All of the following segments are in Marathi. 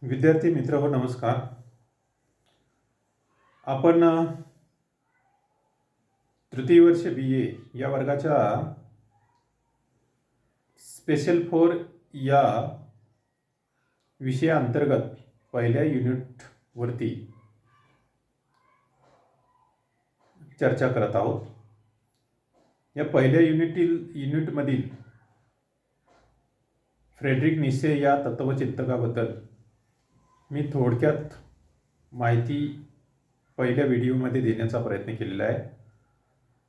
विद्यार्थी मित्र हो, नमस्कार. आपण तृतीय वर्ष BA या वर्गाच्या स्पेशल 4 या विषयाअंतर्गत पहिल्या युनिटवरती चर्चा करत आहोत. या पहिल्या युनिटमधील फ्रेडरिक नीत्शे या तत्वचिंतकाबद्दल मी थोडक्यात माहिती पहिल्या व्हिडिओमध्ये देण्याचा प्रयत्न केलेला आहे.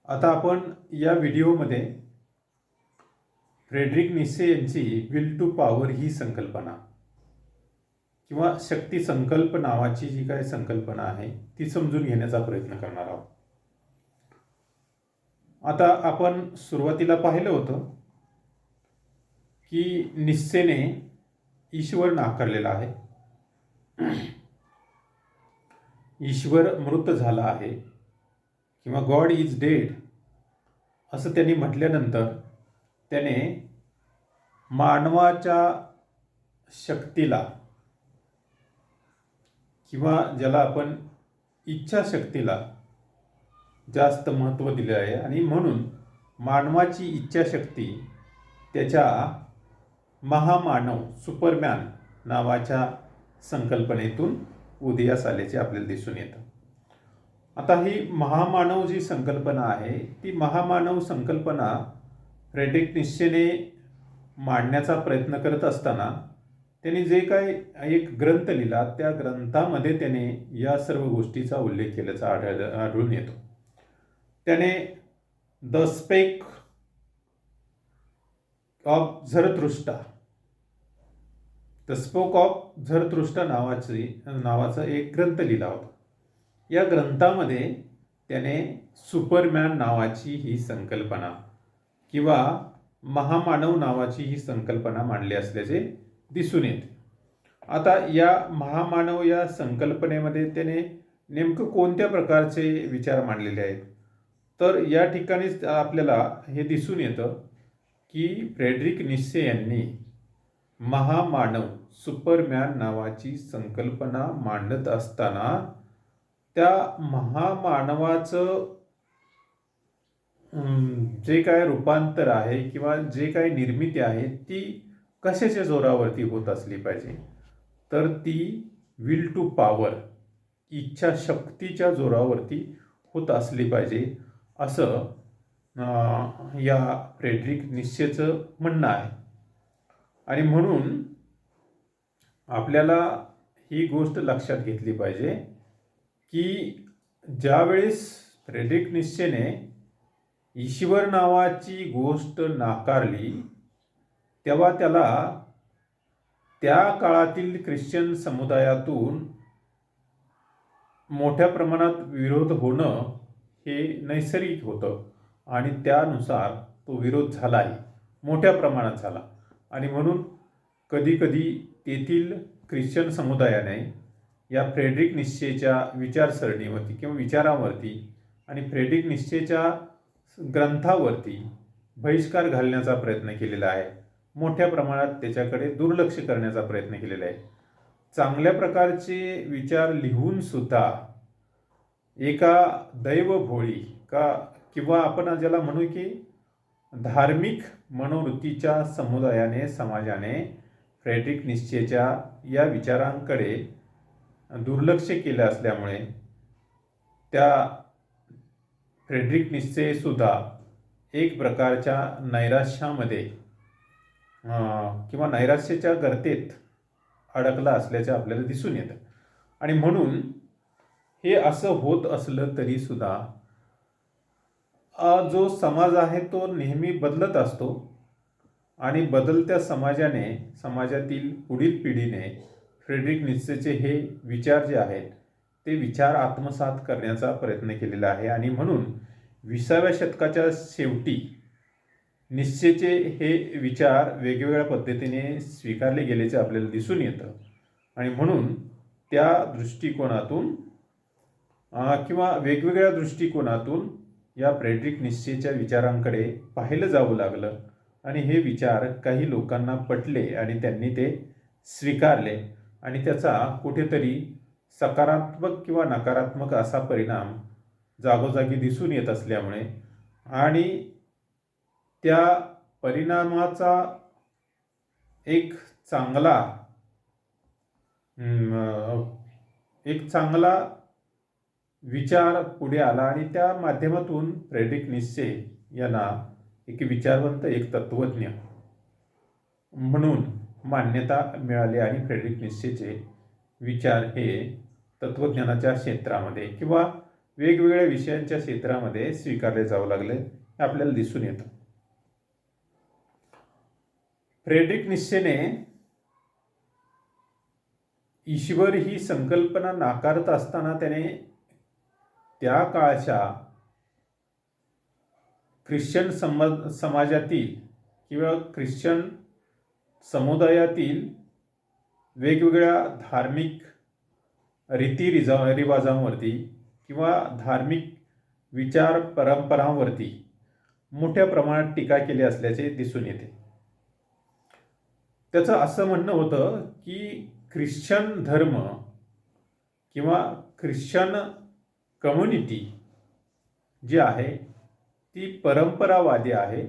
आता आपण या व्हिडिओमध्ये फ्रेडरिक नीत्शे यांची विल टू पॉवर ही संकल्पना किंवा शक्ती संकल्प नावाची जी काही संकल्पना आहे ती समजून घेण्याचा प्रयत्न करणार आहोत. आता आपण सुरुवातीला पाहिलं होतं की नीत्शेने ईश्वर नाकारलेला आहे. ईश्वर मृत झाला आहे किंवा गॉड इज डेड असं त्यांनी म्हटल्यानंतर त्याने मानवाच्या शक्तीला किंवा ज्याला आपण इच्छाशक्तीला जास्त महत्त्व दिले आहे आणि म्हणून मानवाची इच्छाशक्ती त्याच्या महामानव सुपरमॅन नावाच्या संकल्पनेतून उदयास आल्याचे आपल्याला दिसून येतं. आता ही महामानव जी संकल्पना आहे ती महामानव संकल्पना फ्रेडरिक नीत्शेने मांडण्याचा प्रयत्न करत असताना त्यांनी जे काही एक ग्रंथ लिहिला त्या ग्रंथामध्ये त्याने या सर्व गोष्टीचा उल्लेख केल्याचा आढळून येतो. त्याने the spake of Zarathustra the spoke of Zarathustra नावाचा एक ग्रंथ लिहिला होता. या ग्रंथामध्ये त्याने सुपरमॅन नावाची ही संकल्पना किंवा महामानव नावाची ही संकल्पना मांडली असल्याचे दिसून येते. आता या महामानव या संकल्पनेमध्ये त्याने नेमकं कोणत्या प्रकारचे विचार मांडलेले आहेत तर या ठिकाणीच आपल्याला हे दिसून येतं की फ्रेडरिक नीत्शे यांनी महामानव सुपरमॅन नावाची संकल्पना मांडत असताना त्या महामानवाचं जे काय रूपांतर आहे किंवा जे काही निर्मिती आहे ती कशाच्या जोरावरती होत असली पाहिजे तर ती विल टू पॉवर इच्छाशक्तीच्या जोरावरती होत असली पाहिजे असं या फ्रेडरिक नीत्शेचं म्हणणं आहे. आणि म्हणून आपल्याला ही गोष्ट लक्षात घेतली पाहिजे की ज्यावेळेस फ्रेडरिक नीत्शेने ईश्वर नावाची गोष्ट नाकारली तेव्हा त्याला त्या काळातील ख्रिश्चन समुदायातून मोठ्या प्रमाणात विरोध होणं हे नैसर्गिक होतं आणि त्यानुसार तो विरोध झालाही मोठ्या प्रमाणात झाला. आणि म्हणून कधीकधी तेथील ख्रिश्चन समुदायाने या फ्रेडरिक नीत्शेच्या विचारसरणीवरती किंवा विचारांवरती आणि फ्रेडरिक नीत्शेच्या ग्रंथावरती बहिष्कार घालण्याचा प्रयत्न केलेला आहे. मोठ्या प्रमाणात त्याच्याकडे दुर्लक्ष करण्याचा प्रयत्न केलेला आहे. चांगल्या प्रकारचे विचार लिहून सुद्धा एका दैवभोळी किंवा आपण ज्याला म्हणू की धार्मिक मनोवृत्तीच्या समाजाने फ्रेडरिक नीत्शेच्या या विचारांकडे दुर्लक्ष केलं असल्यामुळे त्या फ्रेडरिक नीत्शे सुद्धा एक प्रकारच्या नैराश्यामध्ये किंवा नैराश्याच्या गर्तेत अडकला असल्याचं आपल्याला दिसून येतं. आणि म्हणून हे असं होत असलं तरी सुद्धा जो समाज आहे तो नेहमी बदलत असतो आणि बदलत्या समाजातील पुढील पिढीने फ्रेडरिक नीत्शेचे हे विचार जे आहेत ते विचार आत्मसात करण्याचा प्रयत्न केलेला आहे. आणि म्हणून 20व्या शतकाच्या शेवटी नीत्शेचे हे विचार वेगवेगळ्या पद्धतीने स्वीकारले गेल्याचे आपल्याला दिसून येतं. आणि म्हणून त्या दृष्टिकोनातून किंवा वेगवेगळ्या दृष्टिकोनातून या फ्रेडरिक नीत्शेच्या विचारांकडे पाहिलं जावं लागलं आणि हे विचार काही लोकांना पटले आणि त्यांनी ते स्वीकारले. आणि त्याचा कुठेतरी सकारात्मक किंवा नकारात्मक असा परिणाम जागोजागी दिसून येत असल्यामुळे आणि त्या परिणामाचा एक चांगला एक चांगला विचार पुढे आला आणि त्या माध्यमातून फ्रेडरिक नीत्शे यांना एक विचारवंत, एक तत्वज्ञ म्हणून मान्यता मिळाली आणि फ्रेडरिक नीत्शेचे विचार हे तत्वज्ञानाच्या क्षेत्रामध्ये किंवा वेगवेगळ्या विषयांच्या क्षेत्रामध्ये स्वीकारले जाऊ लागले हे आपल्याला दिसून येतं. फ्रेडरिक नीत्शेने ईश्वर ही संकल्पना नाकारत असताना त्याने त्या काळच्या ख्रिश्चन समाजातील किंवा ख्रिश्चन समुदायातील वेगवेगळ्या धार्मिक रिवाजांवरती किंवा धार्मिक विचार परंपरांवरती मोठ्या प्रमाणात टीका केली असल्याचे दिसून येते. त्याचं असं म्हणणं होतं की ख्रिश्चन धर्म किंवा ख्रिश्चन कम्युनिटी जी आहे ती परंपरावादी आहे,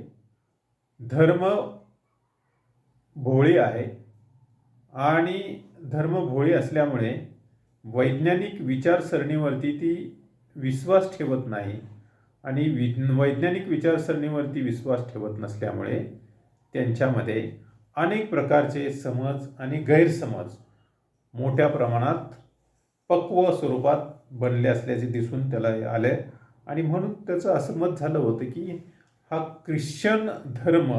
धर्म भोळी आहे आणि धर्म भोळी असल्यामुळे वैज्ञानिक विचारसरणीवरती ती विश्वास ठेवत नाही आणि वैज्ञानिक विचारसरणीवरती विश्वास ठेवत नसल्यामुळे त्यांच्यामध्ये अनेक प्रकारचे समज आणि गैरसमज मोठ्या प्रमाणात पक्व स्वरूपात बनले असल्याचे दिसून त्याला आले आणि म्हणून त्याचं असं मत झालं होतं की हा ख्रिश्चन धर्म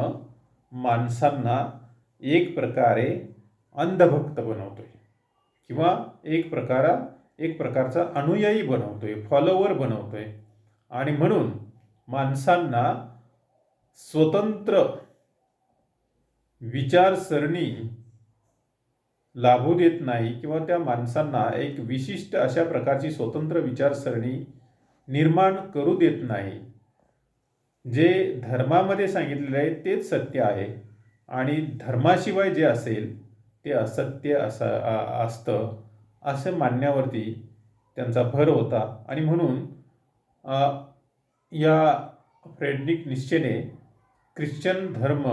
माणसांना एक प्रकारे अंधभक्त बनवतोय किंवा एक प्रकारचा अनुयायी बनवतोय, फॉलोवर बनवतोय आणि म्हणून माणसांना स्वतंत्र विचारसरणी लाभू देत नाही किंवा त्या माणसांना एक विशिष्ट अशा प्रकारची स्वतंत्र विचारसरणी निर्माण करू देत नाही. जे धर्मामध्ये सांगितलेले आहे तेच सत्य आहे आणि धर्माशिवाय जे असेल ते असत्य असतं असं मानण्यावरती त्यांचा भर होता आणि म्हणून या फ्रेडरिक नीत्शेने ख्रिश्चन धर्म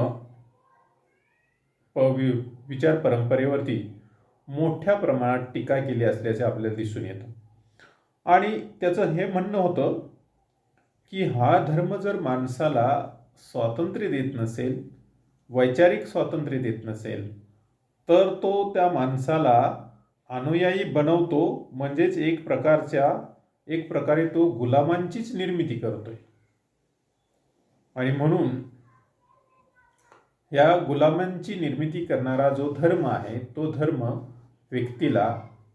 विचार परंपरेवरती मोठ्या प्रमाणात टीका केली असल्याचे आपल्याला दिसून येतं आणि त्याचं हे म्हणणं होतं की हा धर्म जर माणसाला स्वातंत्र्य देत नसेल, वैचारिक स्वातंत्र्य देत नसेल तर तो त्या माणसाला अनुयायी बनवतो, म्हणजेच एक प्रकारे तो गुलामांचीच निर्मिती करतोय आणि म्हणून या गुलामांची निर्मिती करणारा जो धर्म आहे तो धर्म व्यक्तीला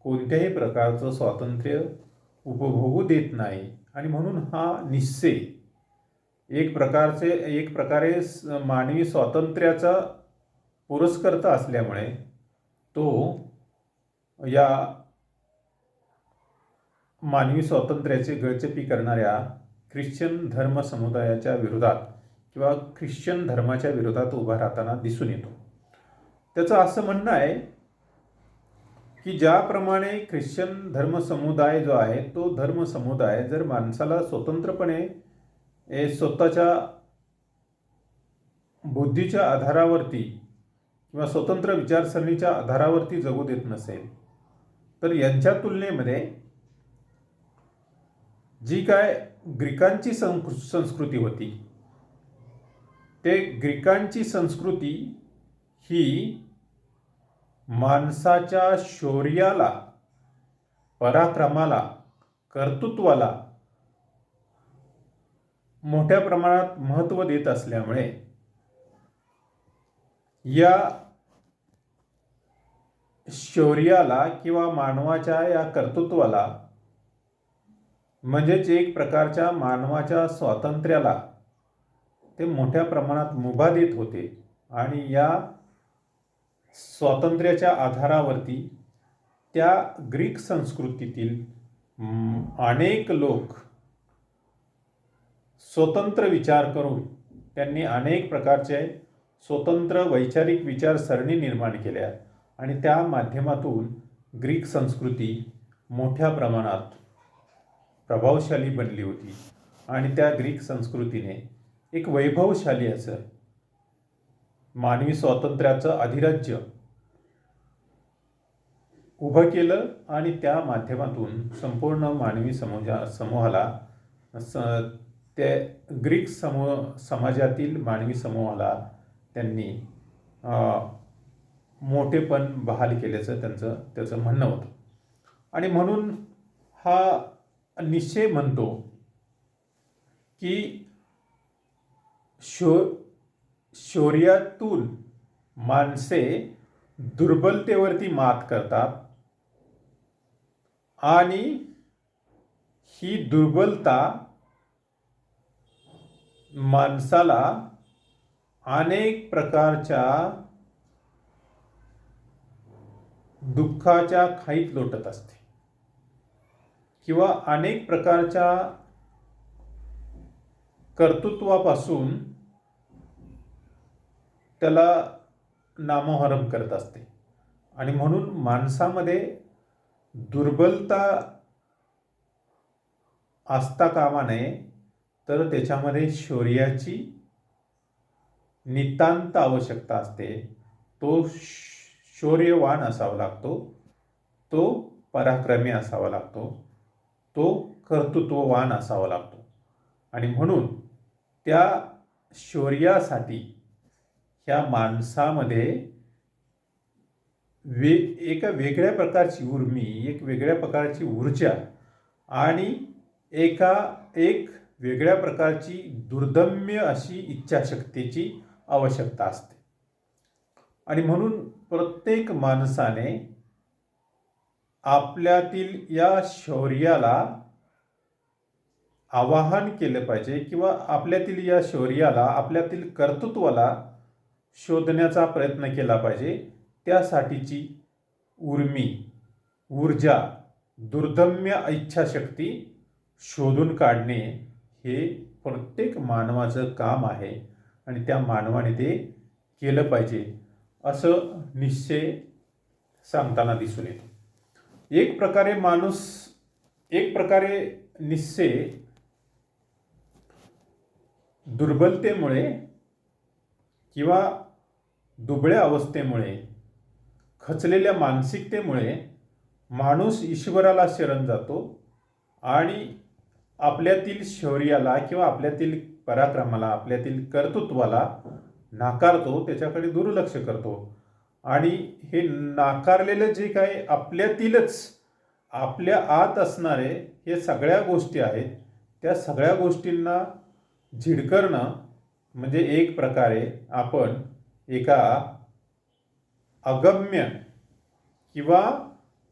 कोणत्याही प्रकारचं स्वातंत्र्य उपभोगू देत नाही आणि म्हणून हा निश्चय एक प्रकारे मानवी स्वातंत्र्याचा पुरस्कर्ता असल्यामुळे तो या मानवी स्वातंत्र्याचे गळचेपी करणाऱ्या ख्रिश्चन धर्म समुदायाच्या विरोधात किंवा ख्रिश्चन धर्माच्या विरोधात उभा राहताना दिसून येतो. त्याचं असं म्हणणं आहे की ज्याप्रमाणे ख्रिश्चन धर्म समुदाय जो आहे तो धर्म समुदाय जर माणसाला स्वतंत्रपणे स्वतःच्या बुद्धीच्या आधारावरती किंवा स्वतंत्र विचारसरणीच्या आधारावरती जगू देत नसेल तर यांच्या तुलनेमध्ये जी काय ग्रीकांची संस्कृती होती ते ग्रीकांची संस्कृती ही माणसाच्या शौर्याला, पराक्रमाला, कर्तृत्वाला मोठ्या प्रमाणात महत्त्व देत असल्यामुळे या शौर्याला किंवा मानवाच्या या कर्तृत्वाला म्हणजेच एक प्रकारच्या मानवाच्या स्वातंत्र्याला ते मोठ्या प्रमाणात मुभा देत होते आणि या स्वातंत्र्याच्या आधारावरती त्या ग्रीक संस्कृतीतील अनेक लोक स्वतंत्र विचार करून त्यांनी अनेक प्रकारचे स्वतंत्र वैचारिक विचारसरणी निर्माण केल्या आणि त्या माध्यमातून ग्रीक संस्कृती मोठ्या प्रमाणात प्रभावशाली बनली होती आणि त्या ग्रीक संस्कृतीने एक वैभवशाली असं मानवी स्वातंत्र्याचं अधिराज्य उभं केलं आणि त्या माध्यमातून संपूर्ण मानवी समूहाला त्या ग्रीक समाजातील मानवी समूहाला त्यांनी मोठेपण बहाल केल्याचं त्याचं म्हणणं होतं. आणि म्हणून हा निश्चय म्हणतो की शौर्यातून माणसे दुर्बलतेवरती मात करतात आणि ही दुर्बलता माणसाला अनेक प्रकारच्या दुःखाच्या खाईत लोटत असते किंवा अनेक प्रकारच्या कर्तृत्वापासून त्याला नामोहरम करत असते. आणि म्हणून माणसामध्ये दुर्बलता असता कामा नये, तर त्याच्यामध्ये शौर्याची नितांत आवश्यकता असते. तो शौर्यवान असावा लागतो, तो पराक्रमी असावा लागतो, तो कर्तृत्ववान असावा लागतो. आणि म्हणून त्या शौर्यासाठी ह्या माणसामध्ये एका वेगळ्या प्रकारची उर्मी, एक वेगळ्या प्रकारची ऊर्जा आणि एक वेगळ्या प्रकारची दुर्दम्य अशी इच्छाशक्तीची आवश्यकता असते. आणि म्हणून प्रत्येक माणसाने आपल्यातील या शौर्याला आवाहन केलं पाहिजे किंवा आपल्यातील या शौर्याला, आपल्यातील कर्तृत्वाला शोधण्याचा प्रयत्न केला पाहिजे. त्यासाठीची उर्मी, ऊर्जा, दुर्दम्य इच्छाशक्ती शोधून काढणे हे प्रत्येक मानवाचं काम आहे आणि त्या मानवाने ते केलं पाहिजे असं निश्चय सांगताना दिसून येतो. एक प्रकारे निश्चय दुर्बलतेमुळे किंवा दुबळ्या अवस्थेमुळे, खचलेल्या मानसिकतेमुळे माणूस ईश्वराला शरण जातो आणि आपल्यातील शौर्याला किंवा आपल्यातील पराक्रमाला, आपल्यातील कर्तृत्वाला नाकारतो, त्याच्याकडे दुर्लक्ष करतो. आणि हे नाकारलेलं जे काही आपल्यातीलच, आपल्या आत असणारे हे सगळ्या गोष्टी आहेत, त्या सगळ्या गोष्टींना झिडकरणं म्हणजे एक प्रकारे आपण एका अगम्य किंवा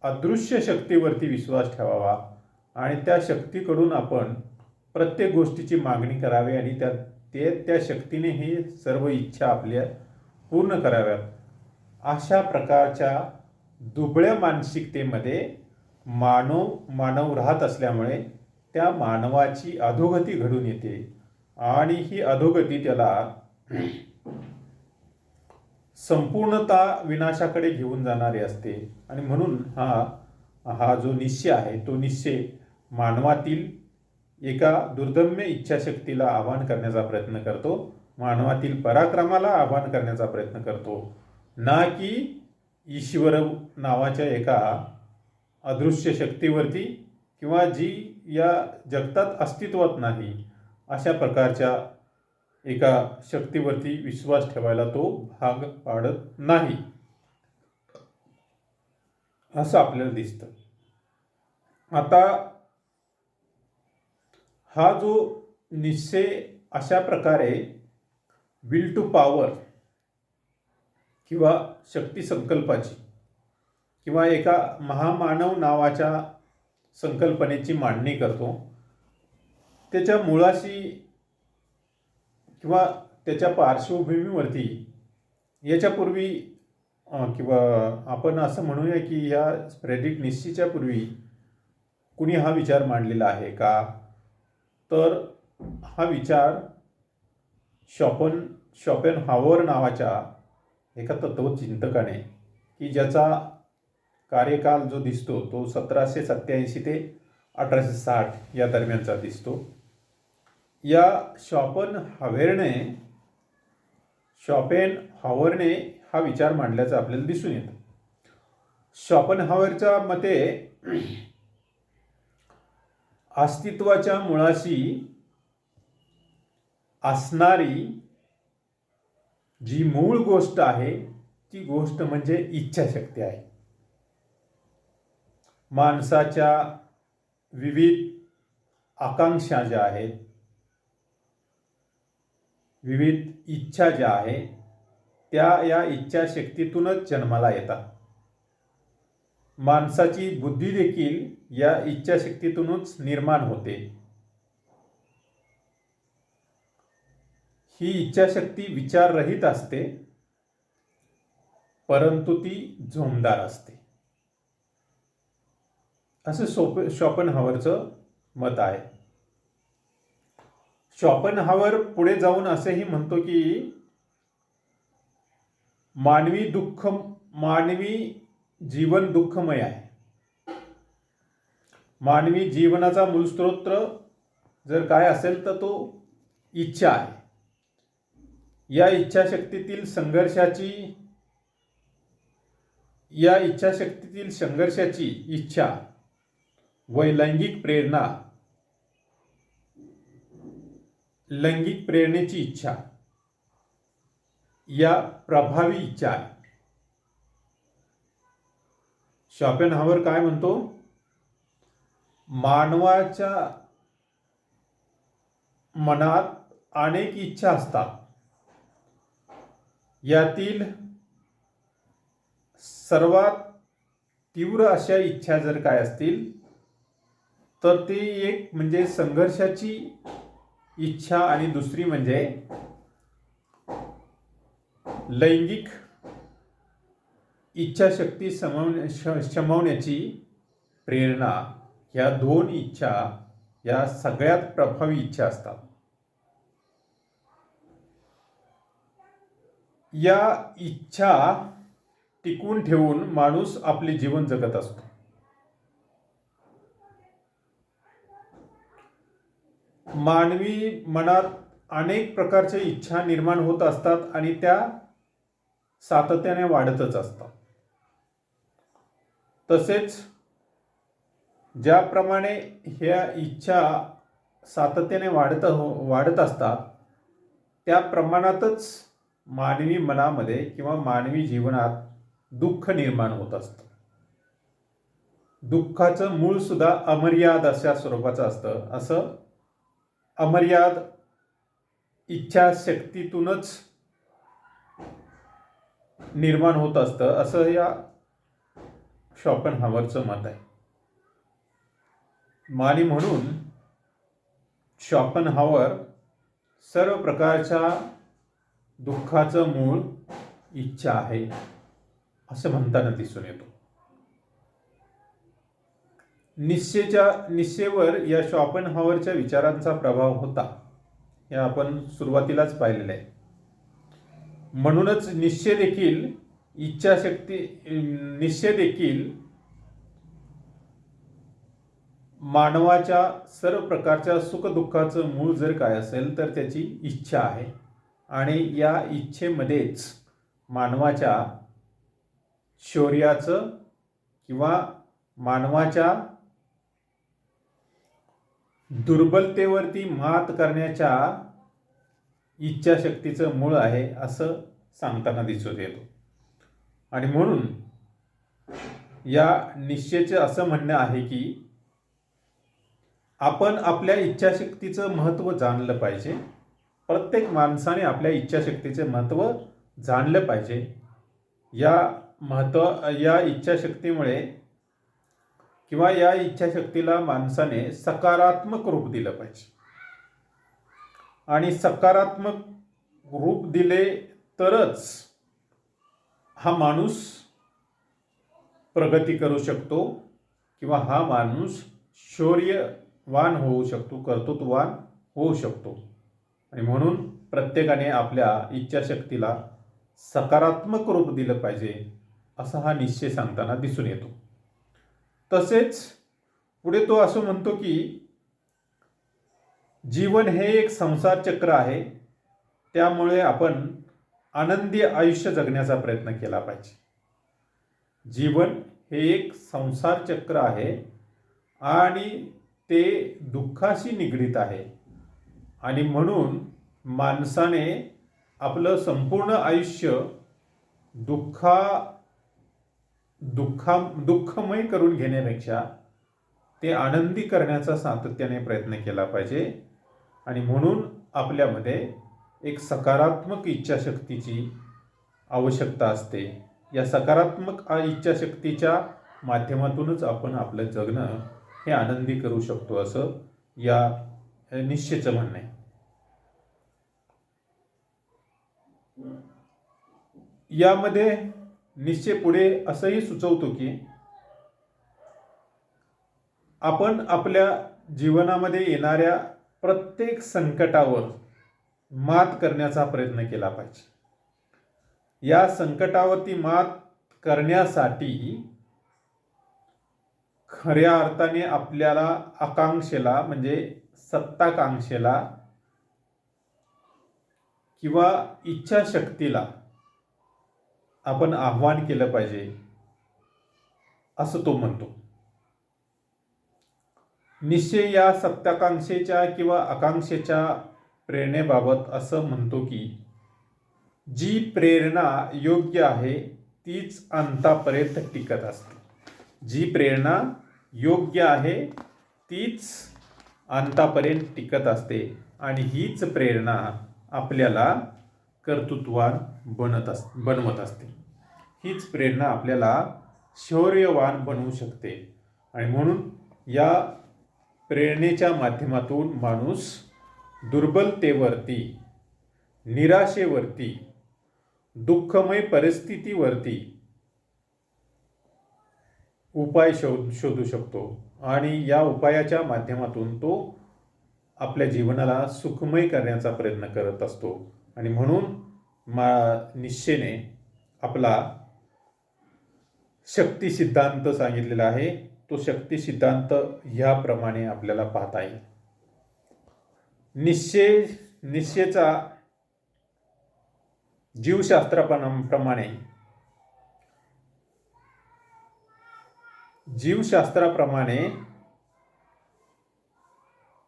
अदृश्य शक्तीवरती विश्वास ठेवावा आणि त्या शक्तीकडून आपण प्रत्येक गोष्टीची मागणी करावी आणि त्या शक्तीने ही सर्व इच्छा आपल्या पूर्ण कराव्यात. अशा प्रकारच्या दुबळ्या मानसिकतेमध्ये मानव राहत असल्यामुळे त्या मानवाची अधोगती घडून येते आणि ही अधोगती त्याला संपूर्णता विनाशाकडे घेऊन जाणारी असते. आणि म्हणून हा जो निश्चय आहे तो निश्चय मानवातील एका दुर्दम्य इच्छाशक्तीला आवाहन करण्याचा प्रयत्न करतो, मानवातील पराक्रमाला आवाहन करण्याचा प्रयत्न करतो, ना की ईश्वर नावाच्या एका अदृश्य शक्तीवरती किंवा जी या जगतात अस्तित्वात नाही अशा प्रकारच्या एका शक्तीवरती विश्वास ठेवायला तो भाग पाडत नाही असं आपल्याला दिसतं. आता हा जो निश्चय अशा प्रकारे विल टू पॉवर किंवा शक्ती संकल्पाची किंवा एका महामानव नावाच्या संकल्पनेची मांडणी करतो, त्याच्या मुळाशी किंवा त्याच्या पार्श्वभूमीवरती याच्यापूर्वी किंवा आपण असं म्हणूया की या फ्रेडरिक निश्चीच्या पूर्वी कुणी हा विचार मांडलेला आहे का, तर हा विचार शॉपेनहावर नावाच्या एका तत्वचिंतकाने की ज्याचा कार्यकाल जो दिसतो तो 1787 ते 1860 या दरम्यानचा दिसतो. या शॉपेनहावरने हा विचार मांडल्याचं आपल्याला दिसून येतं. शॉपेनहावरच्या मते अस्तित्वाच्या मुळाशी असणारी जी मूळ गोष्ट आहे ती गोष्ट म्हणजे इच्छाशक्ती आहे. माणसाच्या विविध आकांक्षा ज्या आहेत, विविध इच्छा ज्या आहेत, त्या या इच्छाशक्तीतूनच जन्माला येतात. माणसाची बुद्धी देखील या इच्छाशक्तीतूनच निर्माण होते. ही इच्छाशक्ती विचाररहित असते, परंतु ती जोमदार असते, असं शॉपेनहावरचं मत आहे. शॉपेनहावर पुढे जाऊन असेही म्हणतो की मानवी जीवन दुःखमय आहे. मानवी जीवनाचा मूलस्रोत जर काय असेल तर तो इच्छा आहे. या इच्छाशक्तीतील संघर्षाची इच्छा व लैंगिक प्रेरणेची इच्छा या प्रभावी इच्छा आहे. शॉपेनहावर काय म्हणतो, मानवाच्या मनात अनेक इच्छा असतात. यातील सर्वात तीव्र अशा इच्छा जर काय असतील तर ती एक म्हणजे संघर्षाची इच्छा आणि दुसरी म्हणजे लैंगिक इच्छाशक्ती शमवण्याची प्रेरणा. या दोन इच्छा या सगळ्यात प्रभावी इच्छा असतात. या इच्छा टिकवून ठेवून माणूस आपले जीवन जगत असतो. मानवी मनात अनेक प्रकारच्या इच्छा निर्माण होत असतात आणि त्या सातत्याने वाढतच असतात. तसेच ज्याप्रमाणे ह्या इच्छा सातत्याने वाढत असतात त्या प्रमाणातच मानवी मनामध्ये किंवा मानवी जीवनात दुःख निर्माण होत असतं. दुःखाचं मूळ सुद्धा अमर्याद अशा स्वरूपाचं असतं. असं अमर्याद इच्छाशक्तीतूनच निर्माण होत असतं, असं या शॉपेनहावरचं मत आहे. आणि म्हणून शॉपेनहावर सर्व प्रकारच्या दुःखाचं मूळ इच्छा आहे असं म्हणताना दिसून येतो. निश्चयवर या शॉपेनहावरच्या विचारांचा प्रभाव होता हे आपण सुरुवातीलाच पाहिलेलं आहे. म्हणूनच निश्चय देखील मानवाच्या सर्व प्रकारच्या सुखदुःखाचं मूळ जर काय असेल तर त्याची इच्छा आहे. आणि या इच्छेमध्येच मानवाच्या शौर्याचं किंवा मानवाच्या दुर्बलतेवरती मात करण्याच्या इच्छाशक्तीचं मूळ आहे असं सांगताना दिसून येतो. आणि म्हणून या निश्चयाचं असं म्हणणं आहे की आपण आपल्या इच्छाशक्तीचं महत्त्व जाणलं पाहिजे. प्रत्येक माणसाने आपल्या इच्छाशक्तीचे महत्त्व जाणलं पाहिजे. या इच्छाशक्तीमुळे किंवा या इच्छाशक्तीला माणसाने सकारात्मक रूप दिलं पाहिजे. आणि सकारात्मक रूप दिले तरच हा माणूस प्रगती करू शकतो किंवा हा माणूस शौर्यवान होऊ शकतो, कर्तृत्ववान होऊ शकतो. आणि म्हणून प्रत्येकाने आपल्या इच्छाशक्तीला सकारात्मक रूप दिलं पाहिजे. असा हा निश्चय सांगताना दिसून येतो. तसेच पुढे तो असं म्हणतो की जीवन हे एक संसार चक्र आहे, त्यामुळे आपण आनंदी आयुष्य जगण्याचा प्रयत्न केला पाहिजे. जीवन हे एक संसार चक्र आहे आणि ते दुःखाशी निगडीत आहे आणि म्हणून माणसाने आपलं संपूर्ण आयुष्य दुःखमय करून घेण्यापेक्षा ते आनंदी करण्याचा सातत्याने प्रयत्न केला पाहिजे. आणि म्हणून आपल्यामध्ये एक सकारात्मक इच्छाशक्तीची आवश्यकता असते. या सकारात्मक इच्छाशक्तीच्या माध्यमातूनच आपण आपलं जगणं हे आनंदी करू शकतो, असं या निश्चयाचं म्हणणं आहे. यामध्ये निश्चय पुढे असंही सुचवतो की आपण आपल्या जीवनामध्ये येणाऱ्या प्रत्येक संकटावर मात करण्याचा प्रयत्न केला पाहिजे. या संकटावरती मात करण्यासाठी खऱ्या अर्थाने आपल्याला आकांक्षेला म्हणजे सत्ताकांक्षेला किंवा इच्छाशक्तीला आपण आव्हान केलं पाहिजे, असं तो म्हणतो. निश्चय या सत्ताकांक्षेच्या किंवा आकांक्षेच्या प्रेरणेबाबत असं म्हणतो की जी प्रेरणा योग्य आहे तीच अंतापर्यंत टिकत असते. जी प्रेरणा योग्य आहे तीच अंतापर्यंत टिकत असते आणि हीच प्रेरणा आपल्याला कर्तृत्ववान बनवत असते. हीच प्रेरणा आपल्याला शौर्यवान बनवू शकते. आणि म्हणून या प्रेरणेच्या माध्यमातून माणूस दुर्बलतेवरती, निराशेवरती, दुःखमय परिस्थितीवरती उपाय शोधू शकतो आणि या उपायाच्या माध्यमातून तो आपल्या जीवनाला सुखमय करण्याचा प्रयत्न करत असतो. आणि म्हणून निश्चयने आपला शक्ती सिद्धांत सांगितलेला आहे. तो शक्ती सिद्धांत ह्याप्रमाणे आपल्याला पाहता येईल. निश्चयाचा जीवशास्त्राप्रमाणे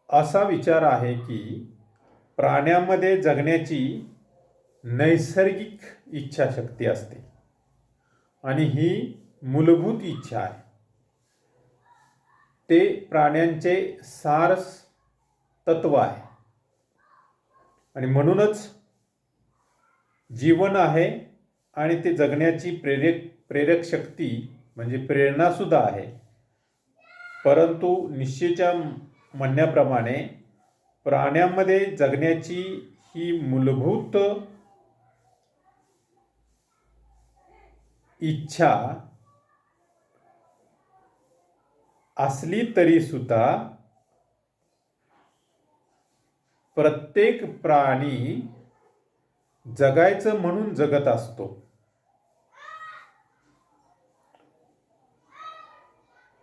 असा विचार आहे की प्राण्यामध्ये जगण्याची नैसर्गिक इच्छाशक्ती असते आणि ही मूलभूत इच्छा आहे. ते प्राण्यांचे सार तत्व आहे आणि म्हणूनच जीवन आहे आणि ते जगण्याची प्रेरक शक्ती म्हणजे प्रेरणा सुद्धा आहे. परंतु निश्चयाच्या म्हणण्याप्रमाणे प्राण्यांमध्ये जगण्याची ही मूलभूत इच्छा असली तरी सुद्धा प्रत्येक प्राणी जगायचं म्हणून जगत असतो.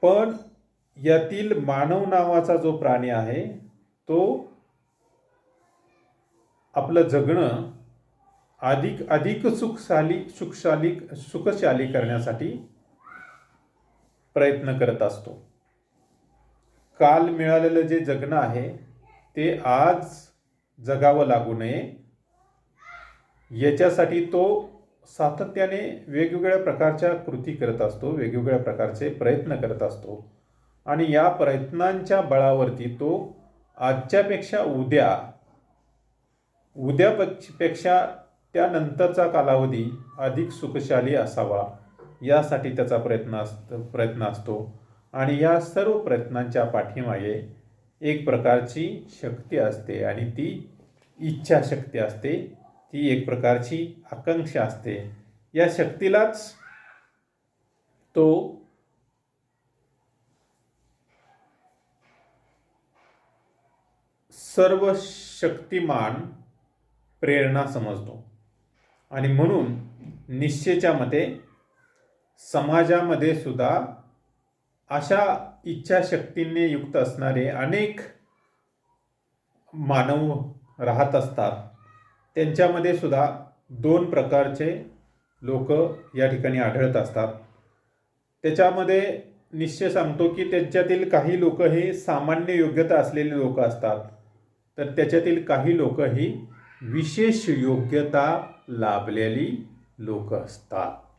पण यातील मानव नावाचा जो प्राणी आहे तो आपलं जगणं अधिक सुखशाली करण्यासाठी प्रयत्न करत असतो. काल मिळालेलं जे जगणं आहे ते आज जगावं लागू नये याच्यासाठी तो सातत्याने वेगवेगळ्या प्रकारच्या कृती करत असतो, वेगवेगळ्या प्रकारचे प्रयत्न करत असतो आणि या प्रयत्नांच्या बळावरती तो आजच्यापेक्षा उद्यापेक्षा त्यानंतरचा कालावधी अधिक सुखशाली असावा यासाठी त्याचा प्रयत्न असतो. आणि या सर्व प्रयत्नांच्या पाठीमागे एक प्रकारची शक्ती असते आणि ती इच्छाशक्ती असते, ती एक प्रकारची आकांक्षा असते. या शक्तीलाच तो सर्वशक्तिमान प्रेरणा समजतो. आणि म्हणून निश्चयाच्या मते समाजामध्ये सुद्धा अशा इच्छाशक्तीने युक्त असणारे अनेक मानव राहत असतात. त्यांच्यामध्ये सुद्धा दोन प्रकारचे लोक या ठिकाणी आढळत असतात. त्याच्यामध्ये निश्चय सांगतो की त्यांच्यातील काही लोक हे सामान्य योग्यता असलेले लोक असतात, तर त्याच्यातील काही लोक ही विशेष योग्यता लाभलेली लोक असतात.